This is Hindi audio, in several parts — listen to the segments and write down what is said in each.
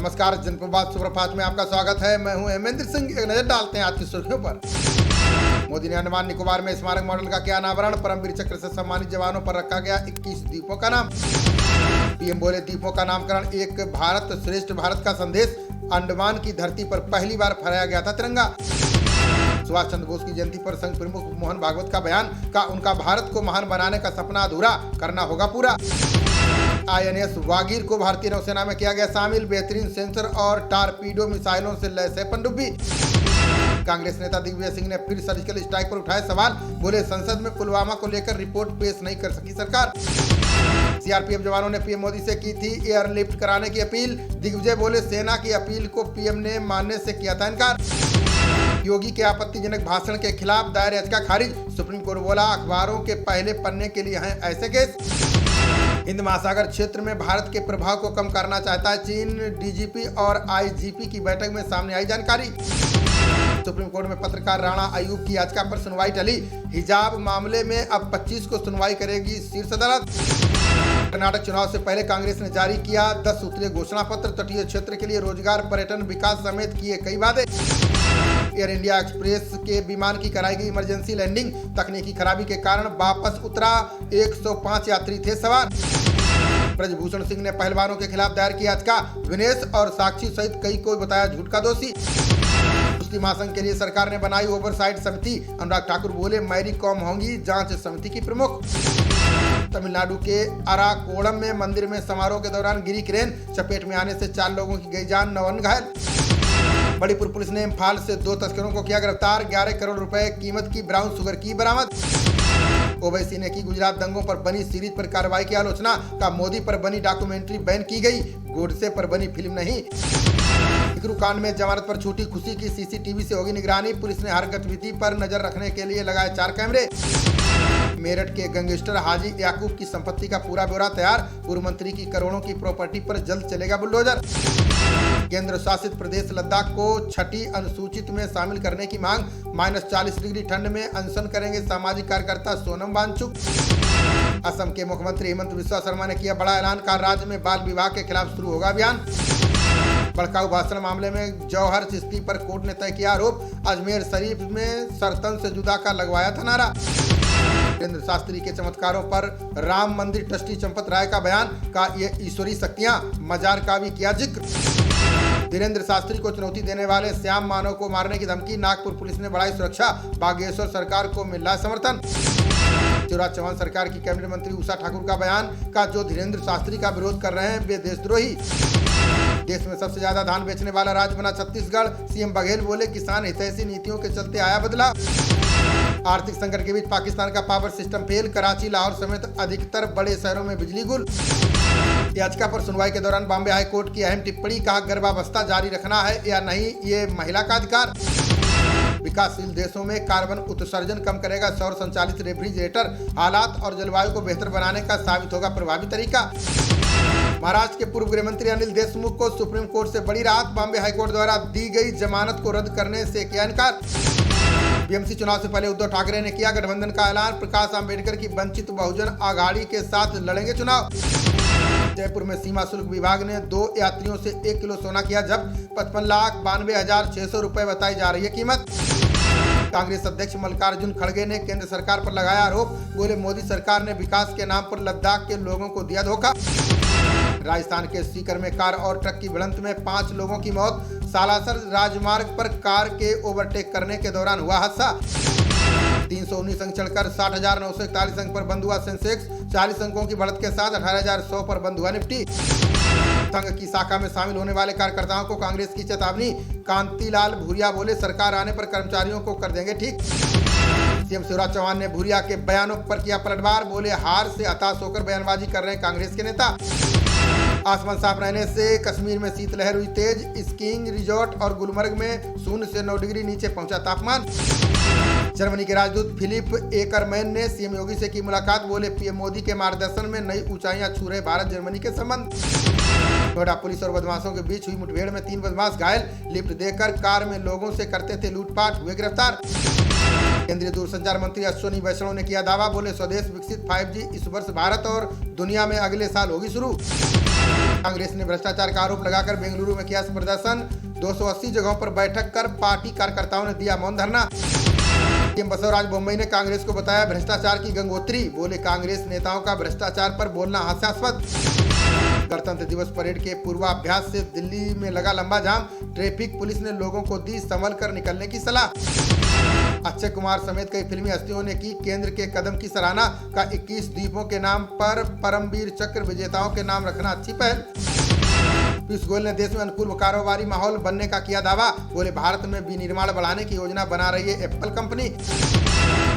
नमस्कार, जनप्रभात सुप्रभात में आपका स्वागत है। मैं हूं हेमेंद्र सिंह। एक नजर डालते हैं आज की सुर्खियों पर। मोदी ने अंडमान निकोबार में स्मारक मॉडल का किया अनावरण। परमवीर चक्र से सम्मानित जवानों पर रखा गया 21 द्वीपों का नाम। पीएम बोले, द्वीपों का नामकरण एक भारत श्रेष्ठ भारत का संदेश। अंडमान की धरती पर पहली बार फहराया गया था तिरंगा। सुभाष चंद्र बोस की जयंती पर संघ प्रमुख मोहन भागवत का बयान का उनका भारत को महान बनाने का सपना अधूरा करना होगा पूरा। INS वागीर को भारतीय नौसेना में किया गया शामिल। बेहतरीन सेंसर और टारपीडो मिसाइलों से लैस है पनडुब्बी। कांग्रेस नेता दिग्विजय सिंह ने फिर सर्जिकल स्ट्राइक पर उठाए सवाल। बोले, संसद में पुलवामा को लेकर रिपोर्ट पेश नहीं कर सकी सरकार। CRPF जवानों ने पीएम मोदी से की थी एयरलिफ्ट कराने की अपील। दिग्विजय बोले, सेना की अपील को पीएम ने मानने से किया था इनकार। योगी के आपत्तिजनक भाषण के खिलाफ दायर याचिका खारिज। सुप्रीम कोर्ट बोला, अखबारों के पहले पन्ने के लिए हैं ऐसे केस। हिंद महासागर क्षेत्र में भारत के प्रभाव को कम करना चाहता है चीन। DGP और IGP की बैठक में सामने आई जानकारी। सुप्रीम कोर्ट में पत्रकार राणा अयूब की याचिका पर सुनवाई टली। हिजाब मामले में अब 25 को सुनवाई करेगी शीर्ष अदालत। कर्नाटक चुनाव से पहले कांग्रेस ने जारी किया 10 सूत्रीय घोषणा पत्र। तटीय क्षेत्र के लिए रोजगार, पर्यटन, विकास समेत किए कई वादे। एयर इंडिया एक्सप्रेस के विमान की कराई गई इमरजेंसी लैंडिंग। तकनीकी खराबी के कारण वापस उतरा। 105 यात्री थे सवार। ब्रजभूषण सिंह ने पहलवानों के खिलाफ दायर की याचिका। विनेश और साक्षी सहित कई को बताया झूठ का दोषी। कुश्ती महासंघ के लिए सरकार ने बनाई ओवरसाइट समिति। अनुराग ठाकुर बोले, मैरी कॉम होंगी जांच समिति की प्रमुख। तमिलनाडु के अराकोणम में मंदिर में समारोह के दौरान गिरी क्रेन। चपेट में आने से 4 लोगों की गई जान, 9 अन्य घायल। बड़ीपुर पुलिस ने इम्फाल से 2 तस्करों को किया गिरफ्तार। 11 करोड़ रुपए कीमत की ब्राउन शुगर की बरामद। ओवैसी ने की गुजरात दंगों पर बनी सीरीज पर कार्रवाई की आलोचना। का मोदी पर बनी डॉक्यूमेंट्री बैन की गई, गोडसे पर बनी फिल्म नहीं। इकरू कांड में जमानत पर छूटी खुशी की CCTV से होगी निगरानी। पुलिस ने हर गतिविधि पर नजर रखने के लिए लगाए 4 कैमरे। मेरठ के गैंगस्टर हाजी याकूब की संपत्ति का पूरा ब्यौरा तैयार। पूर्व मंत्री की करोड़ों की प्रॉपर्टी पर जल्द चलेगा बुलडोजर। केंद्र शासित प्रदेश लद्दाख को 6ठी अनुसूचित में शामिल करने की मांग। -40 डिग्री ठंड में अनशन करेंगे सामाजिक कार्यकर्ता सोनम वांगचुक। असम के मुख्यमंत्री हेमंत बिस्वा शर्मा ने किया बड़ा ऐलान का राज्य में बाल विवाह के खिलाफ शुरू होगा अभियान। भड़काऊ भाषण मामले में जौहर चिश्ती पर कोर्ट ने तय किया आरोप। अजमेर शरीफ में सरतन से जुदा का लगवाया था नारा। वीरेंद्र शास्त्री के चमत्कारों पर राम मंदिर ट्रस्टी चंपत राय का बयान। का ये ईश्वरी शक्तियां, मजार का भी किया जिक्र। धीरेन्द्र शास्त्री को चुनौती देने वाले श्याम मानव को मारने की धमकी। नागपुर पुलिस ने बढ़ाई सुरक्षा। बागेश्वर सरकार को मिल रहा समर्थन। शिवराज चौहान सरकार की कैबिनेट मंत्री उषा ठाकुर का बयान। का जो धीरेन्द्र शास्त्री का विरोध कर रहे हैं वे देशद्रोही। देश में सबसे ज्यादा धान बेचने वाला राज्य बना छत्तीसगढ़। CM बघेल बोले, किसान हितैषी नीतियों के चलते आया बदला। आर्थिक संकट के बीच पाकिस्तान का power system fail. Karachi, Lahore समेत अधिकतर बड़े शहरों में बिजली गुल। याचिका पर सुनवाई के दौरान बॉम्बे हाई कोर्ट की अहम टिप्पणी। कहा, गर्भावस्था जारी रखना है या नहीं, ये महिला का अधिकार। विकासशील देशों में कार्बन उत्सर्जन कम करेगा सौर संचालित रेफ्रिजरेटर। हालात और जलवायु को बेहतर बनाने का साबित होगा प्रभावी तरीका। महाराष्ट्र के पूर्व गृह मंत्री अनिल देशमुख को सुप्रीम कोर्ट से बड़ी राहत। बॉम्बे हाईकोर्ट द्वारा दी गई जमानत को रद्द करने से किया इनकार। BMC चुनाव से पहले उद्धव ठाकरे ने किया गठबंधन का ऐलान। प्रकाश आंबेडकर की वंचित बहुजन आघाड़ी के साथ लड़ेंगे चुनाव। जयपुर में सीमा शुल्क विभाग ने 2 यात्रियों से 1 किलो सोना किया जब्त। 55,92,600 रुपए बताई जा रही है कीमत। कांग्रेस अध्यक्ष मल्लिकार्जुन खड़गे ने केंद्र सरकार पर लगाया आरोप। बोले, मोदी सरकार ने विकास के नाम पर लद्दाख के लोगों को दिया धोखा। राजस्थान के सीकर में कार और ट्रक की भिड़ंत में 5 लोगों की मौत। सालासर राजमार्ग पर कार के ओवरटेक करने के दौरान हुआ हादसा। 319 अंक चढ़कर 60,941 अंक पर बंद हुआ सेंसेक्स। 40 अंकों की बढ़त के साथ 18,100 पर बंद हुआ निफ्टी। संघ की शाखा में शामिल होने वाले कार्यकर्ताओं को कांग्रेस की चेतावनी। कांतिलाल भूरिया बोले, सरकार आने पर कर्मचारियों को कर देंगे ठीक। CM शिवराज चौहान ने भूरिया के बयानों पर किया पलटवार। बोले, हार से हताश होकर बयानबाजी कर रहे हैं कांग्रेस के नेता। आसमान साफ रहने से कश्मीर में शीतलहर हुई तेज। स्कीइंग रिजॉर्ट और गुलमर्ग में 0 से 9 डिग्री नीचे पहुंचा तापमान। जर्मनी के राजदूत फिलिप एकरमैन ने CM योगी से की मुलाकात। बोले, PM मोदी के मार्गदर्शन में नई ऊंचाइयां छू रहे भारत जर्मनी के संबंध। नोएडा पुलिस और बदमाशों के बीच हुई मुठभेड़ में 3 बदमाश घायल। लिफ्ट देकर कार में लोगों से करते थे लूटपाट, हुए गिरफ्तार। केंद्रीय दूरसंचार मंत्री अश्विनी वैष्णव ने किया दावा। बोले, स्वदेश विकसित 5G इस वर्ष भारत और दुनिया में अगले साल होगी शुरू। कांग्रेस ने भ्रष्टाचार का आरोप लगाकर बेंगलुरु में किया प्रदर्शन। 280 जगहों पर बैठक कर पार्टी कार्यकर्ताओं ने दिया मौन धरना। सीएम बसवराज बोम्मई ने कांग्रेस को बताया भ्रष्टाचार की गंगोत्री। बोले कांग्रेस नेताओं का भ्रष्टाचार पर बोलना हास्यास्पद। गणतंत्र दिवस परेड के पूर्वाभ्यास से दिल्ली में लगा लंबा जाम। ट्रैफिक पुलिस ने लोगों को दी संभल कर निकलने की सलाह। अक्षय कुमार समेत कई फिल्मी हस्तियों ने की केंद्र के कदम की सराहना। का 21 द्वीपों के नाम पर परमवीर चक्र विजेताओं के नाम रखना अच्छी पहल। पीयूष गोयल ने देश में अनुकूल कारोबारी माहौल बनने का किया दावा। बोले भारत में विनिर्माण बढ़ाने की योजना बना रही है एप्पल कंपनी।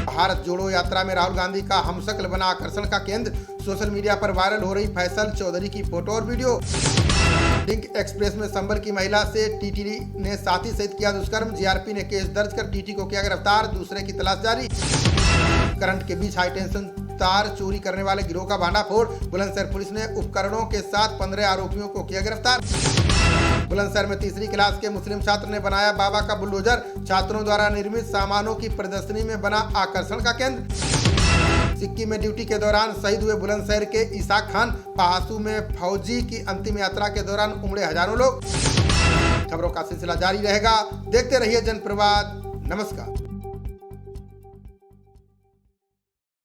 भारत जोड़ो यात्रा में राहुल गांधी का हमशक्ल बना आकर्षण का केंद्र। सोशल मीडिया पर वायरल हो रही फैसल चौधरी की फोटो और वीडियो। लिंक एक्सप्रेस में संबल की महिला से टीटी ने साथी सहित किया दुष्कर्म। जीआरपी ने केस दर्ज कर टीटी को किया गिरफ्तार। दूसरे की तलाश जारी। करंट के बीच हाई टेंशन तार चोरी करने वाले गिरोह का भांडाफोड़। बुलंदशहर पुलिस ने उपकरणों के साथ 15 आरोपियों को किया गिरफ्तार। बुलंदशहर में तीसरी क्लास के मुस्लिम छात्र ने बनाया बाबा का बुलडोजर। छात्रों द्वारा निर्मित सामानों की प्रदर्शनी में बना आकर्षण का केंद्र। सिक्किम में ड्यूटी के दौरान शहीद हुए बुलंदशहर के इसाक खान। पहासू में फौजी की अंतिम यात्रा के दौरान उमड़े हजारों लोग। खबरों का सिलसिला जारी रहेगा, देखते रहिए जनप्रवाद। नमस्कार।